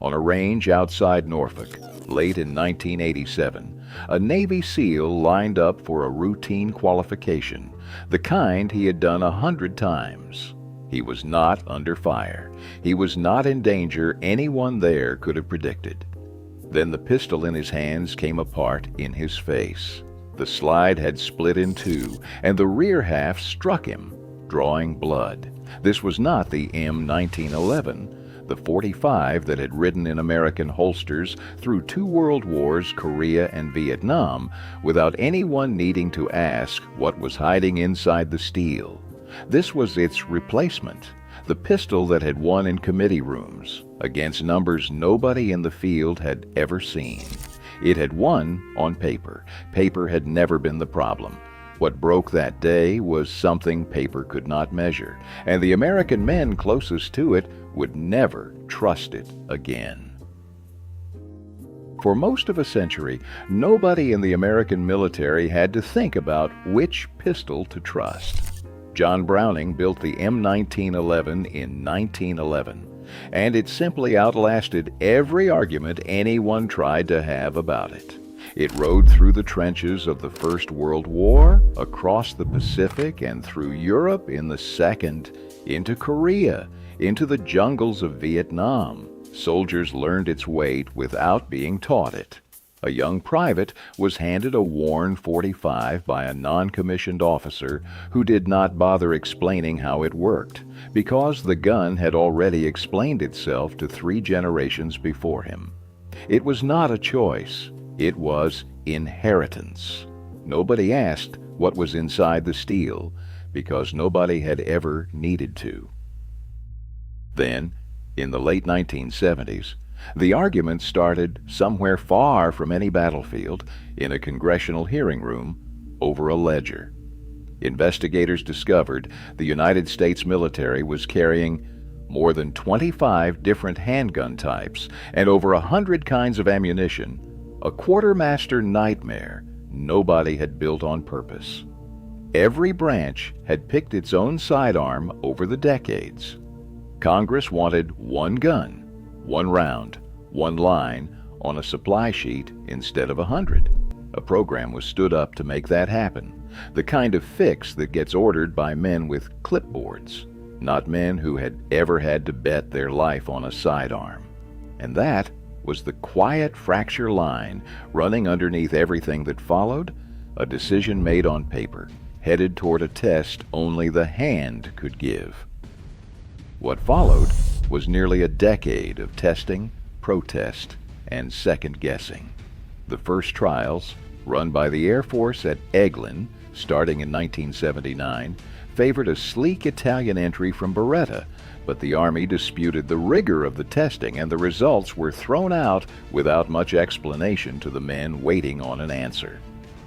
On a range outside Norfolk, late in 1987, a Navy SEAL lined up for a routine qualification, the kind he had done 100 times. He was not under fire. He was not in danger anyone there could have predicted. Then the pistol in his hands came apart in his face. The slide had split in two, and the rear half struck him, drawing blood. This was not the M1911, the .45 that had ridden in American holsters through 2 world wars, Korea and Vietnam, without anyone needing to ask what was hiding inside the steel. This was its replacement, the pistol that had won in committee rooms, against numbers nobody in the field had ever seen. It had won on paper. Paper had never been the problem. What broke that day was something paper could not measure, and the American men closest to it would never trust it again. For most of a century, nobody in the American military had to think about which pistol to trust. John Browning built the M1911 in 1911, and it simply outlasted every argument anyone tried to have about it. It rode through the trenches of the First World War, across the Pacific and through Europe in the Second, into Korea, into the jungles of Vietnam. Soldiers learned its weight without being taught it. A young private was handed a worn .45 by a non-commissioned officer who did not bother explaining how it worked, because the gun had already explained itself to 3 generations before him. It was not a choice. It was inheritance. Nobody asked what was inside the steel, because nobody had ever needed to. Then, in the late 1970s, the argument started somewhere far from any battlefield, in a congressional hearing room, over a ledger. Investigators discovered the United States military was carrying more than 25 different handgun types and over 100 kinds of ammunition, a quartermaster nightmare nobody had built on purpose. Every branch had picked its own sidearm over the decades. Congress wanted 1 gun, 1 round, 1 line on a supply sheet instead of 100. A program was stood up to make that happen, the kind of fix that gets ordered by men with clipboards, not men who had ever had to bet their life on a sidearm. And that was the quiet fracture line running underneath everything that followed, a decision made on paper, headed toward a test only the hand could give. What followed was nearly a decade of testing, protest, and second-guessing. The first trials, run by the Air Force at Eglin, starting in 1979, favored a sleek Italian entry from Beretta, but the Army disputed the rigor of the testing, and the results were thrown out without much explanation to the men waiting on an answer.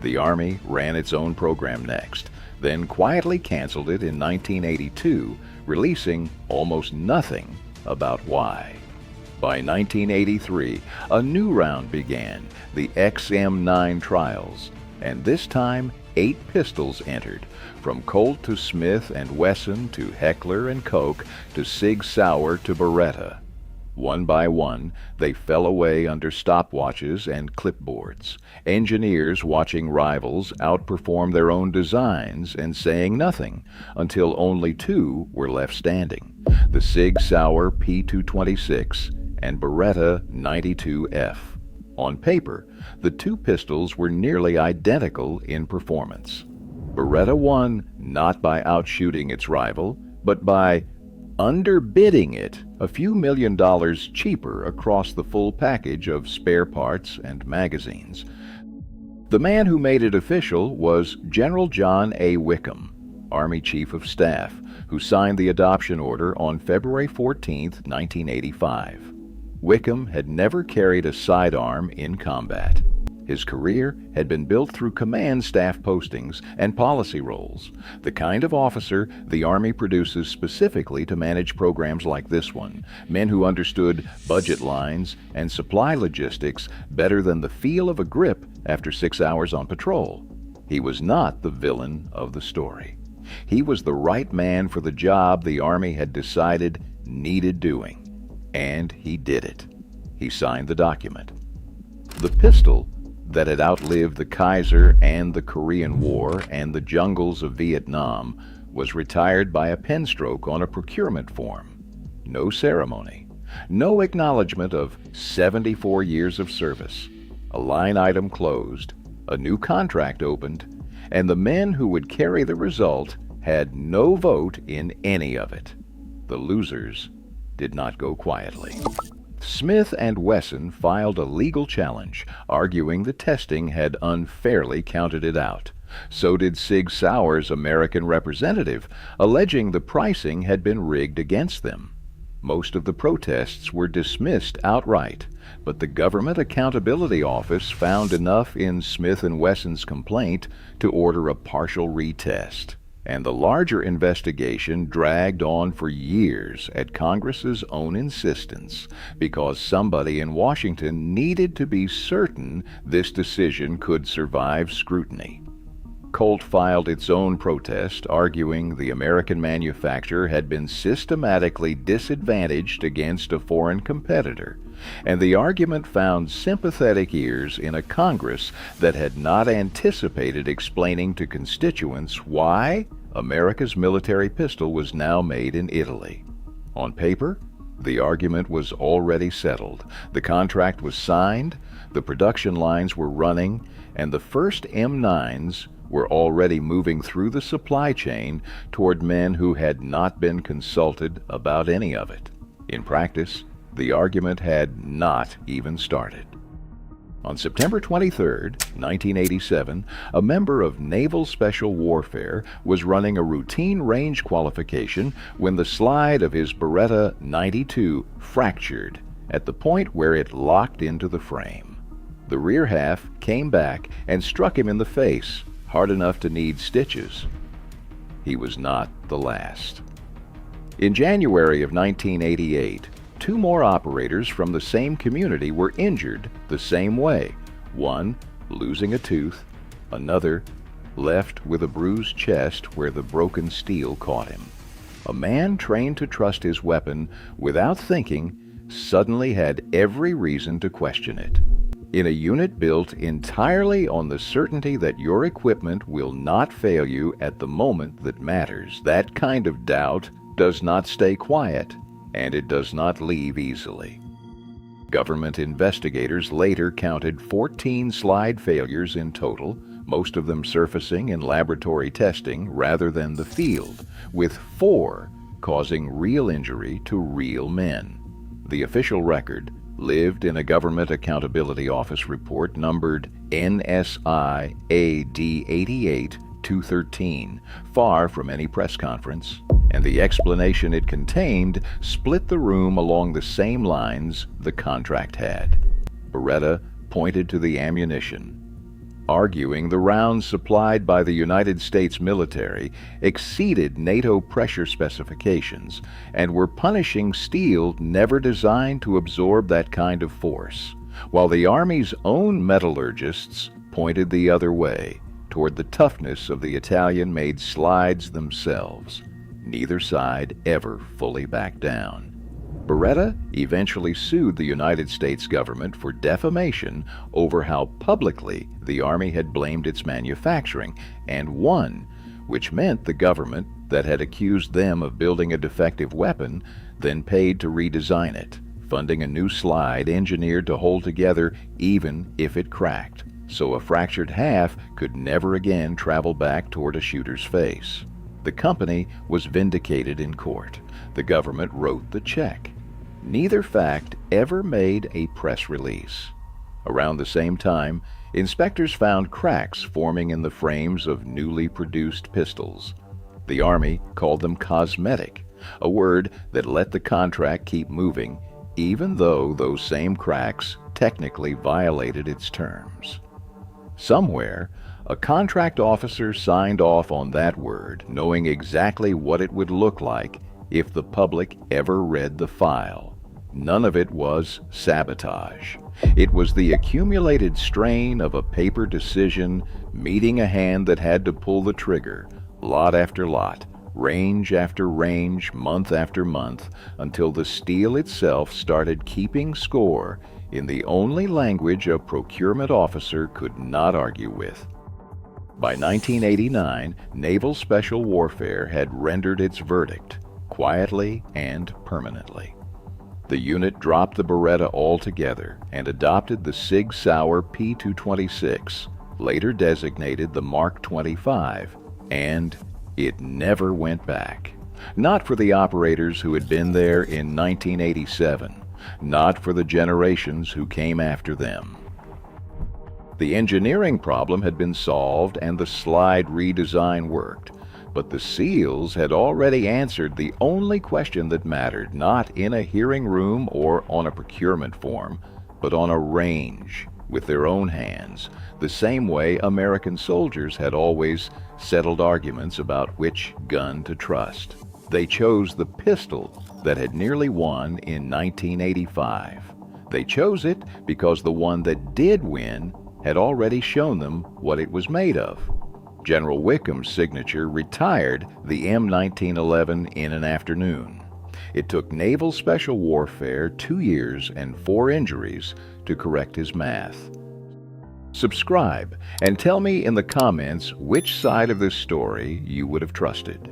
The Army ran its own program next, then quietly canceled it in 1982, releasing almost nothing about why. By 1983, a new round began, the XM9 trials, and this time 8 pistols entered, from Colt to Smith and Wesson to Heckler and Koch to Sig Sauer to Beretta. One by one, they fell away under stopwatches and clipboards, engineers watching rivals outperform their own designs and saying nothing, until only 2 were left standing, the Sig Sauer P226 and Beretta 92F. On paper, the 2 pistols were nearly identical in performance. Beretta won not by outshooting its rival, but by underbidding it a few $1,000,000 cheaper across the full package of spare parts and magazines. The man who made it official was General John A. Wickham, Army Chief of Staff, who signed the adoption order on February 14, 1985. Wickham had never carried a sidearm in combat. His career had been built through command staff postings and policy roles, the kind of officer the Army produces specifically to manage programs like this one, men who understood budget lines and supply logistics better than the feel of a grip after 6 hours on patrol. He was not the villain of the story. He was the right man for the job the Army had decided needed doing, and he did it. He signed the document. The pistol that had outlived the Kaiser and the Korean War and the jungles of Vietnam was retired by a pen stroke on a procurement form. No ceremony, no acknowledgement of 74 years of service. A line item closed, a new contract opened, and the men who would carry the result had no vote in any of it. The losers did not go quietly. Smith and Wesson filed a legal challenge, arguing the testing had unfairly counted it out. So did Sig Sauer's American representative, alleging the pricing had been rigged against them. Most of the protests were dismissed outright, but the Government Accountability Office found enough in Smith and Wesson's complaint to order a partial retest. And the larger investigation dragged on for years at Congress's own insistence because somebody in Washington needed to be certain this decision could survive scrutiny. Colt filed its own protest, arguing the American manufacturer had been systematically disadvantaged against a foreign competitor, and the argument found sympathetic ears in a Congress that had not anticipated explaining to constituents why America's military pistol was now made in Italy. On paper, the argument was already settled. The contract was signed, the production lines were running, and the first M9s were already moving through the supply chain toward men who had not been consulted about any of it. In practice, the argument had not even started. On September 23, 1987, a member of Naval Special Warfare was running a routine range qualification when the slide of his Beretta 92 fractured at the point where it locked into the frame. The rear half came back and struck him in the face, hard enough to need stitches. He was not the last. In January of 1988, 2 more operators from the same community were injured the same way, one losing a tooth, another left with a bruised chest where the broken steel caught him. A man trained to trust his weapon without thinking suddenly had every reason to question it. In a unit built entirely on the certainty that your equipment will not fail you at the moment that matters, that kind of doubt does not stay quiet, and it does not leave easily. Government investigators later counted 14 slide failures in total, most of them surfacing in laboratory testing rather than the field, with 4 causing real injury to real men. The official record lived in a Government Accountability Office report numbered NSI AD 88-213, far from any press conference, and the explanation it contained split the room along the same lines the contract had. Beretta pointed to the ammunition, arguing the rounds supplied by the United States military exceeded NATO pressure specifications and were punishing steel never designed to absorb that kind of force, while the Army's own metallurgists pointed the other way, toward the toughness of the Italian-made slides themselves. Neither side ever fully backed down. Beretta eventually sued the United States government for defamation over how publicly the Army had blamed its manufacturing, and won, which meant the government that had accused them of building a defective weapon then paid to redesign it, funding a new slide engineered to hold together even if it cracked, so a fractured half could never again travel back toward a shooter's face. The company was vindicated in court. The government wrote the check. Neither fact ever made a press release. Around the same time, inspectors found cracks forming in the frames of newly produced pistols. The Army called them cosmetic, a word that let the contract keep moving, even though those same cracks technically violated its terms. Somewhere, a contract officer signed off on that word, knowing exactly what it would look like if the public ever read the file. None of it was sabotage. It was the accumulated strain of a paper decision meeting a hand that had to pull the trigger, lot after lot, range after range, month after month, until the steel itself started keeping score in the only language a procurement officer could not argue with. By 1989, Naval Special Warfare had rendered its verdict, quietly and permanently. The unit dropped the Beretta altogether and adopted the Sig Sauer P226, later designated the Mark 25, and it never went back. Not for the operators who had been there in 1987, not for the generations who came after them. The engineering problem had been solved and the slide redesign worked, but the SEALs had already answered the only question that mattered, not in a hearing room or on a procurement form, but on a range, with their own hands, the same way American soldiers had always settled arguments about which gun to trust. They chose the pistol that had nearly won in 1985. They chose it because the one that did win had already shown them what it was made of. General Wickham's signature retired the M1911 in an afternoon. It took Naval Special Warfare 2 years and 4 injuries to correct his math. Subscribe and tell me in the comments which side of this story you would have trusted.